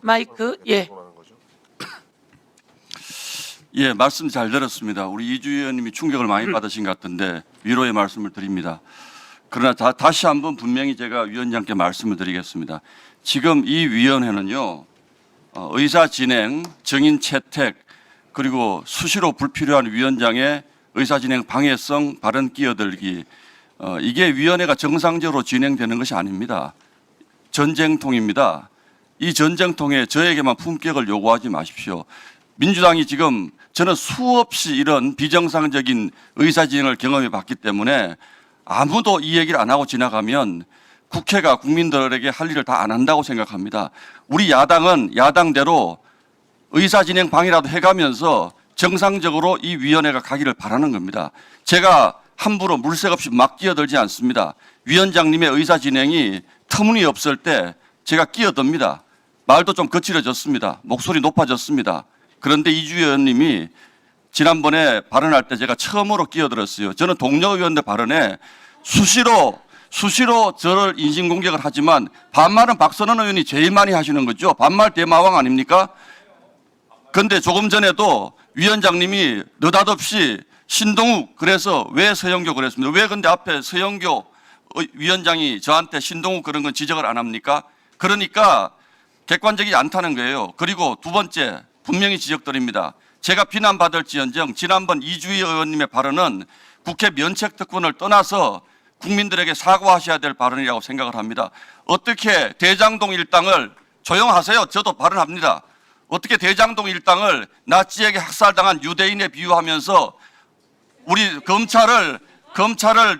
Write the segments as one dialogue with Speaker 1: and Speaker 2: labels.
Speaker 1: 마이크. 예.
Speaker 2: 예, 말씀 잘 들었습니다. 우리 이주 의원님이 충격을 많이 받으신 것 같은데 위로의 말씀을 드립니다. 그러나 다시 한번 분명히 제가 위원장께 말씀을 드리겠습니다. 지금 이 위원회는요, 의사 진행, 증인 채택, 그리고 수시로 불필요한 위원장의 의사 진행 방해성 발언 끼어들기, 이게 위원회가 정상적으로 진행되는 것이 아닙니다. 전쟁통입니다. 이 전쟁통에 저에게만 품격을 요구하지 마십시오. 민주당이 지금 저는 수없이 이런 비정상적인 의사 진행을 경험해 봤기 때문에 아무도 이 얘기를 안 하고 지나가면 국회가 국민들에게 할 일을 다 안 한다고 생각합니다. 우리 야당은 야당대로 의사 진행 방해라도 해가면서 정상적으로 이 위원회가 가기를 바라는 겁니다. 제가 함부로 물색 없이 막 끼어들지 않습니다. 위원장님의 의사 진행이 터무니없을 때 제가 끼어듭니다. 말도 좀 거칠어졌습니다. 목소리 높아졌습니다. 그런데 이주 의원님이 지난번에 발언할 때 제가 처음으로 끼어들었어요. 저는 동료 의원들 발언에 수시로 저를 인신공격을 하지만 반말은 박선원 의원이 제일 많이 하시는 거죠. 반말 대마왕 아닙니까? 그런데 조금 전에도 위원장님이 느닷없이 신동욱 그래서 왜 서영교 그랬습니다. 왜 근데 앞에 서영교 위원장이 저한테 신동욱 그런 건 지적을 안 합니까? 그러니까 객관적이지 않다는 거예요. 그리고 두 번째 분명히 지적드립니다. 제가 비난받을지언정 지난번 이주희 의원님의 발언은 국회 면책특권을 떠나서 국민들에게 사과하셔야 될 발언이라고 생각을 합니다. 어떻게 대장동 일당을 조용하세요. 저도 발언합니다. 어떻게 대장동 일당을 나치에게 학살당한 유대인에 비유하면서 우리 검찰을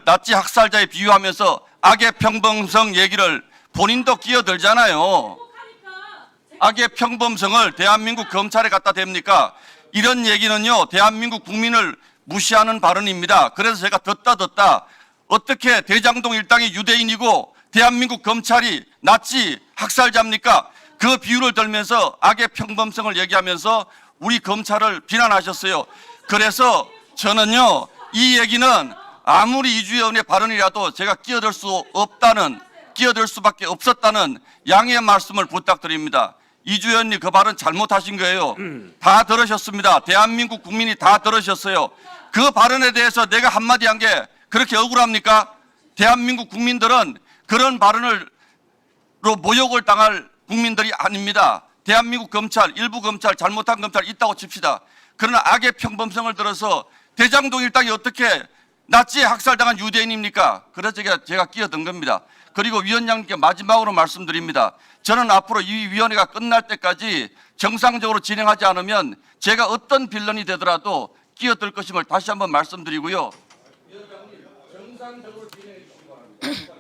Speaker 2: 나치 학살자에 비유하면서 악의 평범성 얘기를 본인도 끼어들잖아요. 악의 평범성을 대한민국 검찰에 갖다 댑니까? 이런 얘기는요, 대한민국 국민을 무시하는 발언입니다. 그래서 제가 듣다 어떻게 대장동 일당이 유대인이고 대한민국 검찰이 나치 학살자입니까? 그 비유를 들면서 악의 평범성을 얘기하면서 우리 검찰을 비난하셨어요. 그래서 저는요, 이 얘기는 아무리 이주 의원의 발언이라도 제가 끼어들 수밖에 없었다는 양해의 말씀을 부탁드립니다. 이주 의원님 그 발언 잘못하신 거예요. 다 들으셨습니다. 대한민국 국민이 다 들으셨어요. 그 발언에 대해서 내가 한마디 한 게 그렇게 억울합니까? 대한민국 국민들은 그런 발언으로 모욕을 당할 국민들이 아닙니다. 대한민국 검찰, 일부 검찰, 잘못한 검찰 있다고 칩시다. 그러나 악의 평범성을 들어서 대장동 일당이 어떻게 나치에 학살당한 유대인입니까? 그래서 제가 끼어든 겁니다. 그리고 위원장님께 마지막으로 말씀드립니다. 저는 앞으로 이 위원회가 끝날 때까지 정상적으로 진행하지 않으면 제가 어떤 빌런이 되더라도 끼어들 것임을 다시 한번 말씀드리고요. 위원장님, 정상적으로 진행해 주시기 바랍니다.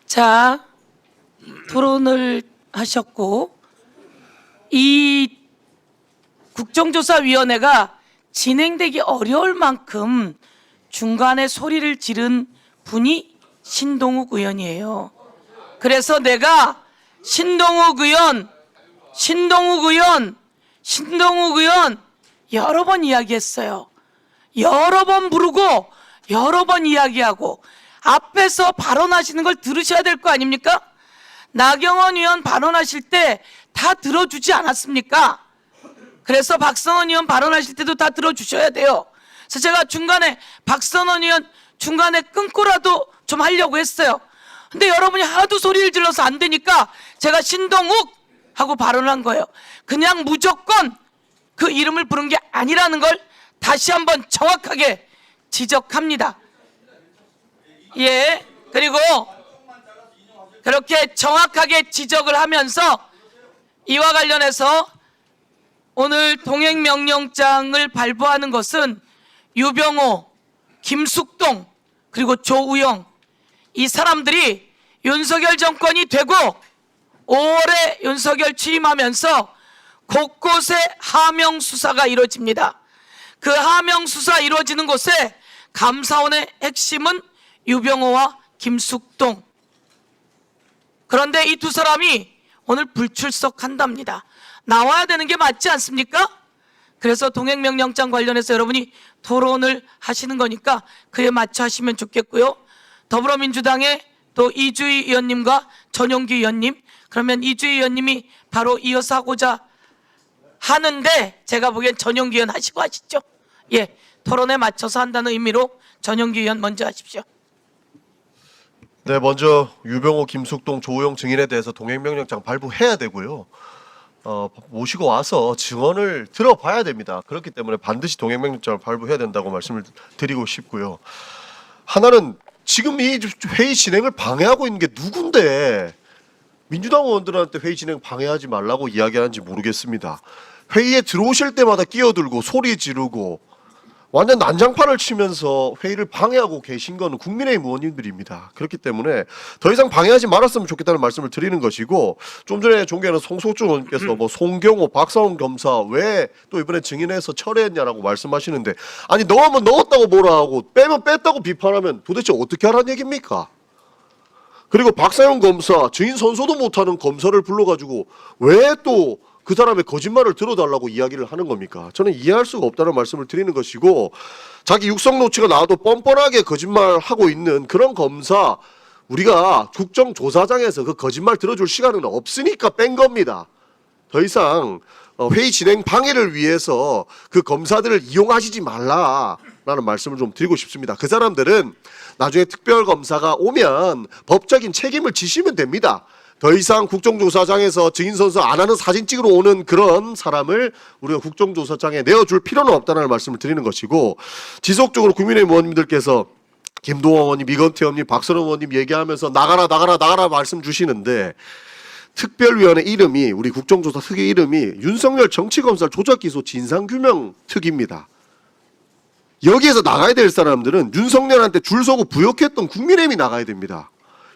Speaker 1: 자, 토론을 하셨고 이 국정조사위원회가 진행되기 어려울 만큼 중간에 소리를 지른 분이 신동욱 의원이에요. 그래서 내가 신동욱 의원 여러 번 이야기했어요. 여러 번 부르고 여러 번 이야기하고 앞에서 발언하시는 걸 들으셔야 될 거 아닙니까? 나경원 의원 발언하실 때 다 들어주지 않았습니까? 그래서 박선원 의원 발언하실 때도 다 들어주셔야 돼요. 그래서 제가 중간에 박선원 의원 중간에 끊고라도 좀 하려고 했어요. 근데 여러분이 하도 소리를 질러서 안 되니까 제가 신동욱 하고 발언한 거예요. 그냥 무조건 그 이름을 부른 게 아니라는 걸 다시 한번 정확하게 지적합니다. 예, 그리고 그렇게 정확하게 지적을 하면서 이와 관련해서 오늘 동행명령장을 발부하는 것은 유병호, 김숙동 그리고 조우영 이 사람들이 윤석열 정권이 되고 5월에 윤석열 취임하면서 곳곳에 하명 수사가 이루어집니다. 그 하명 수사 이루어지는 곳에 감사원의 핵심은 유병호와 김숙동. 그런데 이 두 사람이 오늘 불출석한답니다. 나와야 되는 게 맞지 않습니까? 그래서 동행명령장 관련해서 여러분이 토론을 하시는 거니까 그에 맞춰 하시면 좋겠고요. 더불어민주당의 또 이주희 의원님과 전용기 의원님 그러면 이주희 의원님이 바로 이어서 하고자 하는데 제가 보기엔 전용기 의원 하시고 하시죠. 예, 토론에 맞춰서 한다는 의미로 전용기 의원 먼저 하십시오.
Speaker 3: 네, 먼저 유병호, 김숙동, 조호영 증인에 대해서 동행명령장 발부해야 되고요. 모시고 와서 증언을 들어봐야 됩니다. 그렇기 때문에 반드시 동행명령장을 발부해야 된다고 말씀을 드리고 싶고요. 하나는 지금 이 회의 진행을 방해하고 있는 게 누군데 민주당 의원들한테 회의 진행 방해하지 말라고 이야기하는지 모르겠습니다. 회의에 들어오실 때마다 끼어들고 소리 지르고 완전 난장판을 치면서 회의를 방해하고 계신 건 국민의힘 의원님들입니다. 그렇기 때문에 더 이상 방해하지 말았으면 좋겠다는 말씀을 드리는 것이고, 좀 전에 존경하는 송석준 의원께서 뭐 송경호, 박사원 검사 왜 또 이번에 증인해서 철회했냐라고 말씀하시는데, 아니 넣으면 넣었다고 뭐라 하고 빼면 뺐다고 비판하면 도대체 어떻게 하라는 얘기입니까? 그리고 박사원 검사 증인 선서도 못하는 검사를 불러가지고 왜 또 그 사람의 거짓말을 들어달라고 이야기를 하는 겁니까? 저는 이해할 수가 없다는 말씀을 드리는 것이고, 자기 육성 노치가 나와도 뻔뻔하게 거짓말하고 있는 그런 검사, 우리가 국정조사장에서 그 거짓말 들어줄 시간은 없으니까 뺀 겁니다. 더 이상 회의 진행 방해를 위해서 그 검사들을 이용하시지 말라라는 말씀을 좀 드리고 싶습니다. 그 사람들은 나중에 특별검사가 오면 법적인 책임을 지시면 됩니다. 더 이상 국정조사장에서 증인선서 안 하는 사진 찍으러 오는 그런 사람을 우리가 국정조사장에 내어줄 필요는 없다는 말씀을 드리는 것이고, 지속적으로 국민의힘 의원님들께서 김동완 의원님, 이건태 의원님, 박선원 의원님 얘기하면서 나가라 말씀 주시는데, 특별위원회 이름이, 우리 국정조사 특위 이름이 윤석열 정치검찰 조작기소 진상규명특위입니다. 여기에서 나가야 될 사람들은 윤석열한테 줄 서고 부역했던 국민의힘이 나가야 됩니다.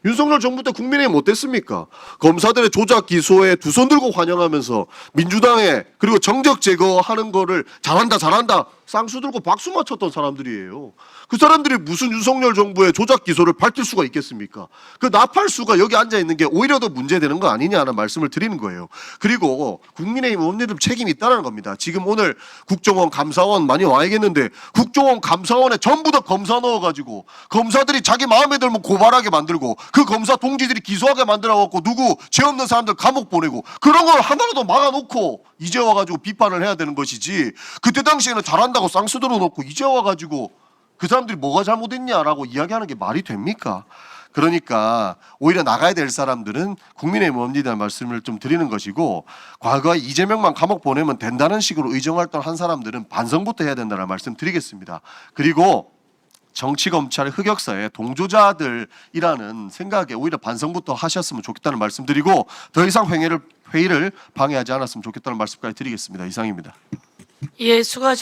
Speaker 3: 윤석열 정부 때 국민의힘 어땠습니까? 검사들의 조작 기소에 두 손 들고 환영하면서 민주당에 그리고 정적 제거하는 거를 잘한다 쌍수 들고 박수 맞췄던 사람들이에요. 그 사람들이 무슨 윤석열 정부의 조작 기소를 밝힐 수가 있겠습니까? 그 나팔수가 여기 앉아 있는 게 오히려 더 문제되는 거 아니냐는 말씀을 드리는 거예요. 그리고 국민의힘 의원님들 책임이 있다는 겁니다. 지금 오늘 국정원, 감사원 많이 와야겠는데 국정원, 감사원에 전부 다 검사 넣어가지고 검사들이 자기 마음에 들면 고발하게 만들고 그 검사 동지들이 기소하게 만들어갖고 누구 죄 없는 사람들 감옥 보내고 그런 걸 하나라도 막아놓고 이제 와가지고 비판을 해야 되는 것이지, 그때 당시에는 잘한다고 쌍수 들어놓고 이제 와가지고 그 사람들이 뭐가 잘못했냐라고 이야기하는 게 말이 됩니까? 그러니까 오히려 나가야 될 사람들은 국민의힘 의원님들 말씀을 좀 드리는 것이고, 과거에 이재명만 감옥 보내면 된다는 식으로 의정활동 한 사람들은 반성부터 해야 된다는 말씀 드리겠습니다. 그리고 정치검찰의 흑역사에 동조자들이라는 생각에 오히려 반성부터 하셨으면 좋겠다는 말씀 드리고, 더 이상 회의를 방해하지 않았으면 좋겠다는 말씀까지 드리겠습니다. 이상입니다.
Speaker 1: 예, 수고하셨습니다.